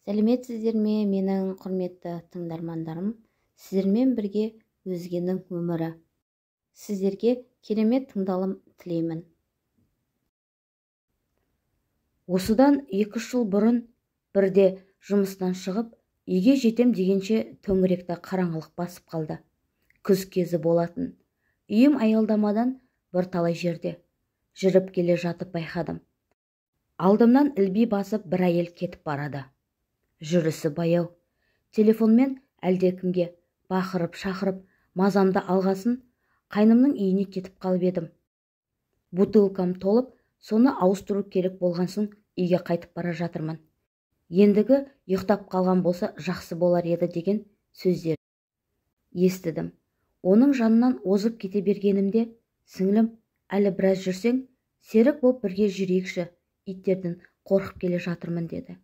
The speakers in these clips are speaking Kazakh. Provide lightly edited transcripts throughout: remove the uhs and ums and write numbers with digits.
Сәлеметсіздер ме, менің құрметті тыңдармандарым? Сіздермен бірге өзгенің өмірі. Сіздерге керемет тыңдалым тілеймін. Осыдан 2 жыл бұрын бірде жұмыстан шығып, үйге жетем дегенше төңіректі қараңғылық басып қалды. Күз кезі болатын. Үйім аялдамадан бірталай жерде. Жүріп келе жатып байқадым. Алдымнан ілби басып бір әйел кетіп барады. Жүрісі баяу. Телефонмен әлдекімге бақырып-шақырып мазамды алғасын, қайнымның үйіне кетіп қалып едім. Бутылкам толып, соны ауыстыру керек болған соң үйге қайтып бара жатырмын. Ендігі ұйықтап қалған болса жақсы болар еді деген сөздер естідім. Оның жанынан озып кете бергенімде, сіңлім, әлі біраз жүрсең, серік боп бірге жүрейікші, иттерден қорқып келе жатырмын деді.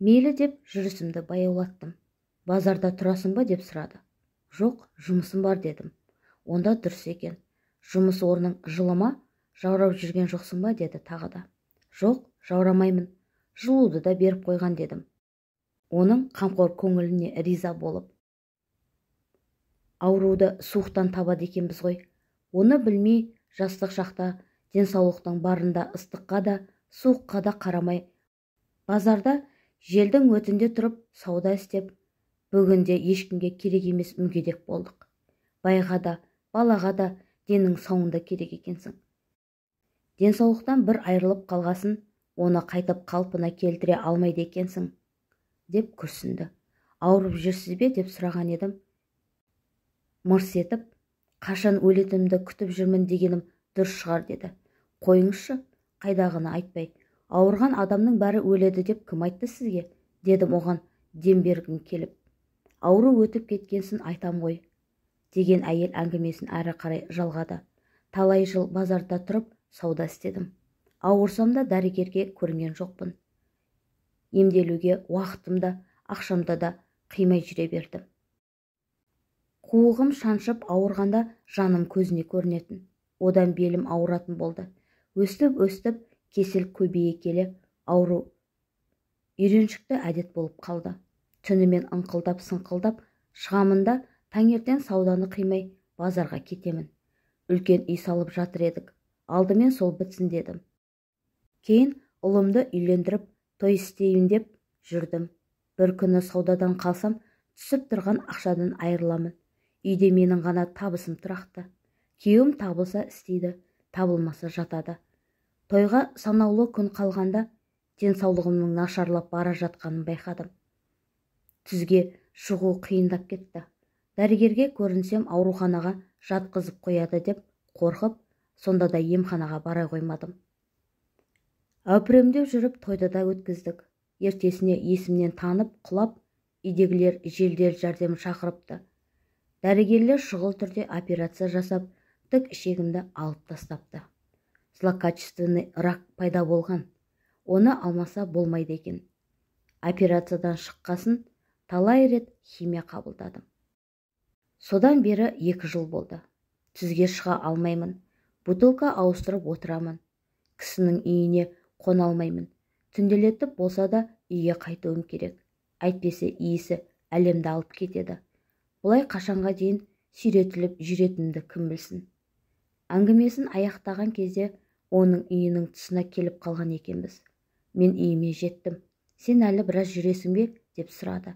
Мейлі деп жүрісімді баяулаттым. Базарда тұрасың ба деп сұрады. Жоқ, жұмысым бар дедім. Онда дұрыс екен. Жұмыс орның жылы ма, жаурап жүрген жоқсың ба деді тағы да. Жоқ, жаурамаймын. Жылуды да беріп қойған дедім. Оның қамқор көңіліне риза болып. Ауруды суықтан табады екенбіз ғой. Оны білмей, жастық шақта денсаулықтың барында ыстыққа да, суыққа да қарамай, базарда желдің өтінде тұрып сауда істеп, бүгінде ешкімге керек емес мүгедек болдық. Байға да, балаға да денің сауында керек екенсің. Денсаулықтан бір айырылып қалғасын, оны қайтып қалпына келтіре алмайды екенсің, деп күрсінді. Ауырып жүрсіз бе деп сұраған едім. Мырс етіп, қашан өлетімді күтіп жүрмін дегенім дұрыс шығар деді. Қойыңызшы, қайдағыны айтпай. Ауырған адамның бәрі өледі деп кім айтты сізге? Дедім оған дем бергім келіп. Ауру өтіп кеткенсін айтам ғой, деген әйел әңгімесін әрі қарай жалғады. Талай жыл базарда тұрып сауда істедім. Ауырсам да дәрігерге көрінген жоқпын. Емделуге уақытымда, ақшамда да қимай жүре бердім. Қуығым шаншып ауырғанда жаным көзіне көрінетін. Одан белім ауыратын болды. Өстіп, кесел көбейе келе, ауру үйреншікті әдет болып қалды. Түнімен ыңқылдап-сыңқылдап шығамында таңертең сауданы қимай базарға кетемін. Үлкен үй салып жатыр едік. Алдымен сол бітсін дедім. Кейін ұлымды үйлендіріп, той істейін деп жүрдім. Бір күні саудадан қалсам, түсіп тұрған ақшадан айырыламын. Үйде менің ғана табысым тұрақты. Күйеуім табылса істейді, табылмаса жатады. Тойға санаулы күн қалғанда денсаулығымның нашарлап бара жатқанын байқадым. Түзге шығу қиындап кетті. Дәрігерге көрінсем ауруханаға жатқызып қояды деп қорқып, сонда да емханаға бара қоймадым. Әупіремдеп жүріп тойды да өткіздік. Ертесіне есімнен танып, құлап, үйдегілер жедел жәрдем шақырыпты. Дәрігерлер шұғыл түрде операция жасап, тік ішегімді алып тастапты. Злокачественный рак пайда болған. Оны алмаса болмайды екен. Операциядан шыққасын талай рет химия қабылдадым. Содан бері 2 жыл болды. Түзге шыға алмаймын. Бутылка ауыстырып отырамын. Кісінің үйіне қона алмаймын. Түнделетіп болса да үйге қайтуым керек. Әйтпесе иісі әлемді алып кетеді. Бұлай қашанға дейін сүйретіліп жүретінімді кім білсін. Әңгімесін аяқтаған кезде оның үйінің тұсына келіп қалған екенбіз. Мен үйіме жеттім. Сен әлі біраз жүресің бе? Деп сұрады.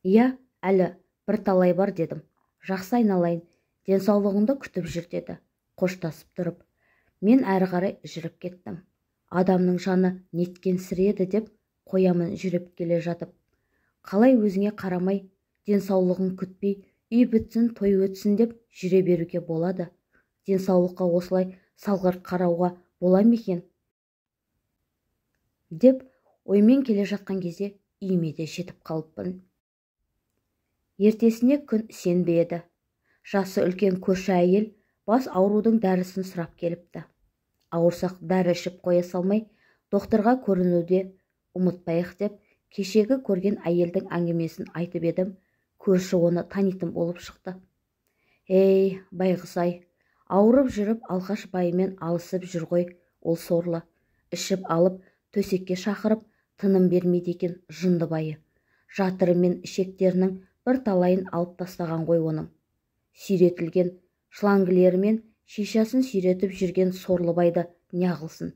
Иә, әлі бірталай бар дедім. Жақсы айналайын, денсаулығыңды күтіп жүр деді. Қоштасып тұрып. Мен әрі қарай жүріп кеттім. Адамның жаны неткен сіреді деп қоямын жүріп келе жатып. Қалай өзіңе қарамай, денсаулығын күтпей, үй бітсін, той өтсін деп жүре беруге болады. Денсаулыққа осылай салғырт қарауға бола ма екен? Деп оймен келе жатқан кезде үйіме де жетіп қалыппын. Ертесіне күн сенбі еді. Жасы үлкен көрші әйел бас аурудың дәрісін сұрап келіпті. Ауырсақ дәрі ішіп қоя салмай, доқтырға көрінуде ұмытпайық деп кешегі көрген әйелдің әңгімесін айтып едім. Көрші оны танитын болып шықты. Ей, байғұс-ай, ауырып жүріп алқаш байымен алысып жүр ғой, ол сорлы. Ішіп алып, төсекке шақырып, тыным бермейді екен жынды байы. Жатыры мен ішектерінің бір талайын алып тастаған ғой оның. Сүйретілген шлангілерімен шишасын сүйретіп жүрген сорлыбайды неғылсын.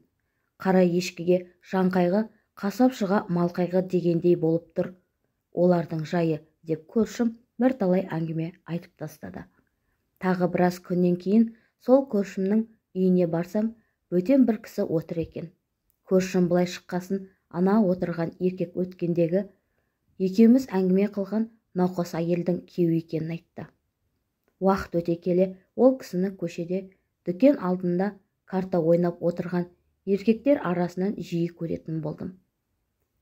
Қара ешкіге жанқайғы, қасапшыға малқайғы дегендей болып тұр. Олардың жайы деп көршім бір талай әңгіме айтып тастады. Тағы біраз күннен кейін сол көршімнің үйіне барсам, бөтен бір кісі отыр екен. Көршім былай шыққасын, ана отырған еркек өткендегі екеуміз әңгіме қылған науқас әйелдің күйеуі екенін айтты. Уақыт өте келе ол кісіні көшеде, дүкен алдында карта ойнап отырған еркектер арасынан жиі көретін болдым.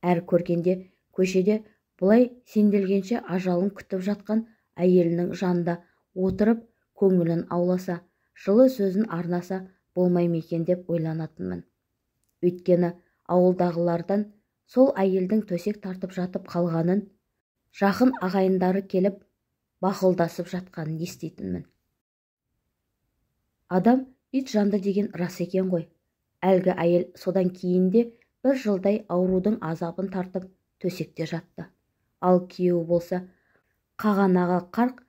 Әр көргенде көшеде бұлай сенделгенше ажалын күтіп жатқан әйелінің жанында отырып, көңілін ауласа, жылы сөзін арнаса болмай ма екен деп ойланатынмын. Өйткені ауылдағылардан сол әйелдің төсек тартып жатып қалғанын, жақын ағайындары келіп бақылдасып жатқанын еститінмін. Адам ит жанды деген рас екен ғой. Әлгі әйел содан кейін де бір жылдай аурудың азабын тартып төсекте жатты. Ал күйеуі болса, қағанағы қарқ,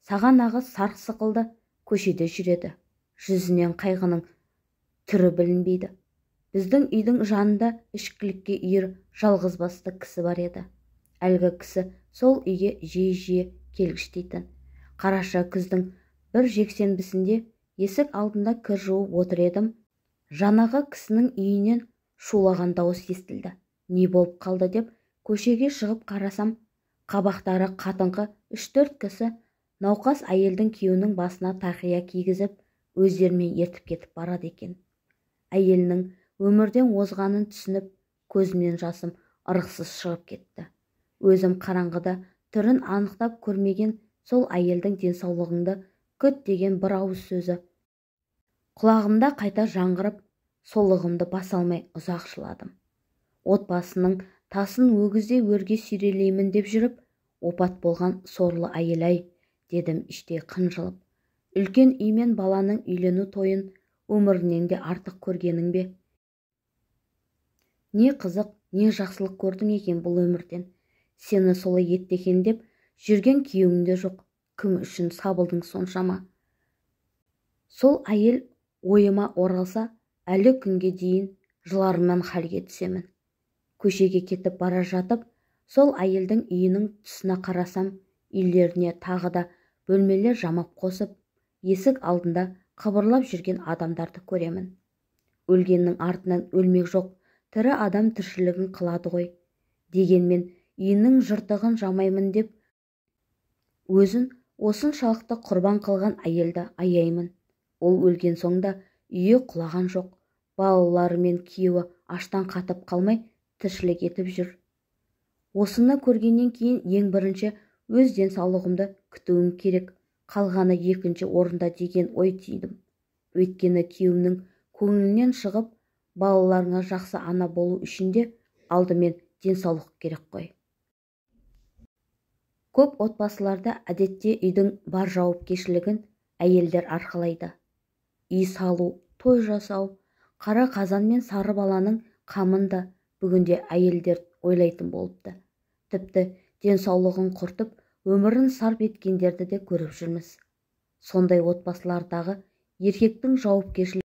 сағанағы сарқ сықылды көшеде жүреді. Жүзінен қайғының түрі білінбейді. Біздің үйдің жанында ішкілікке үйір жалғызбасты кісі бар еді. Әлгі кісі сол үйге жиі-жиі келгіштейтін. Қараша күздің бір жексенбісінде есік алдында кір жуып отыр едім. Жаңағы кісінің үйінен шулаған дауыс естілді. Не болып қалды деп көшеге шығып қарасам, қабақтары қатыңқы 3-4 кісі науқас әйелдің күйеуінің басына тақия кигізіп, өздерімен ертіп кетіп барады екен. Әйелінің өмірден озғанын түсініп, көзімнен жасым ырықсыз шығып кетті. Өзім қараңғыда түрін анықтап көрмеген сол әйелдің денсаулығыңды күт деген бір ауыз сөзі құлағымда қайта жаңғырып, солығымды баса алмай ұзақ жыладым. Отбасының тасын өгіздей өрге сүйрелеймін деп жүріп, опат болған сорлы әйел-ай, дедім іштей қынжылып. Үлкен үймен баланың үйлену тойын өмірінен де артық көргенің бе? Не қызық, не жақсылық көрдің екен бұл өмірден. Сені солай еттеген деп жүрген күйеуіңде жоқ. Кім үшін сабылдың соншама? Сол әйел ойыма оралса, әлі күнге дейін жыларымнан халге түсемін. Көшеге кетіп бара жатып, сол әйелдің үйінің тұсына қарасам, үйлеріне тағы да бөлмелер жамап қосып, есік алдында қыбырлап жүрген адамдарды көремін. Өлгеннің артынан өлмек жоқ, тірі адам тіршілігін қылады ғой. Дегенмен үйінің жыртығын жамаймын деп, өзін осыншалықты құрбан қылған әйелді аяймын. Ол өлген соңда үйі құлаған жоқ, балалары мен күйеуі аштан қатып қалмай тіршілік етіп жүр. Осыны көргеннен кейін ең бірінші өз денсаулығымды күтуім керек, қалғаны екінші орында деген ой түйдім. Өйткені күйеуімнің көңілінен шығып, балаларыңа жақсы ана болу үшін де алдымен денсаулық керек қой. Көп отбасыларда әдетте үйдің бар жауапкершілігін әйелдер арқалайды. Үй салу, той жасау, қара қазан мен сары баланың қамын да бүгінде әйелдер ойлайтын болыпты. Тіпті денсаулығын құртып, өмірін сарп еткендерді де көріп жүрміз. Сондай отбасылардағы еркектің жауапкершілігі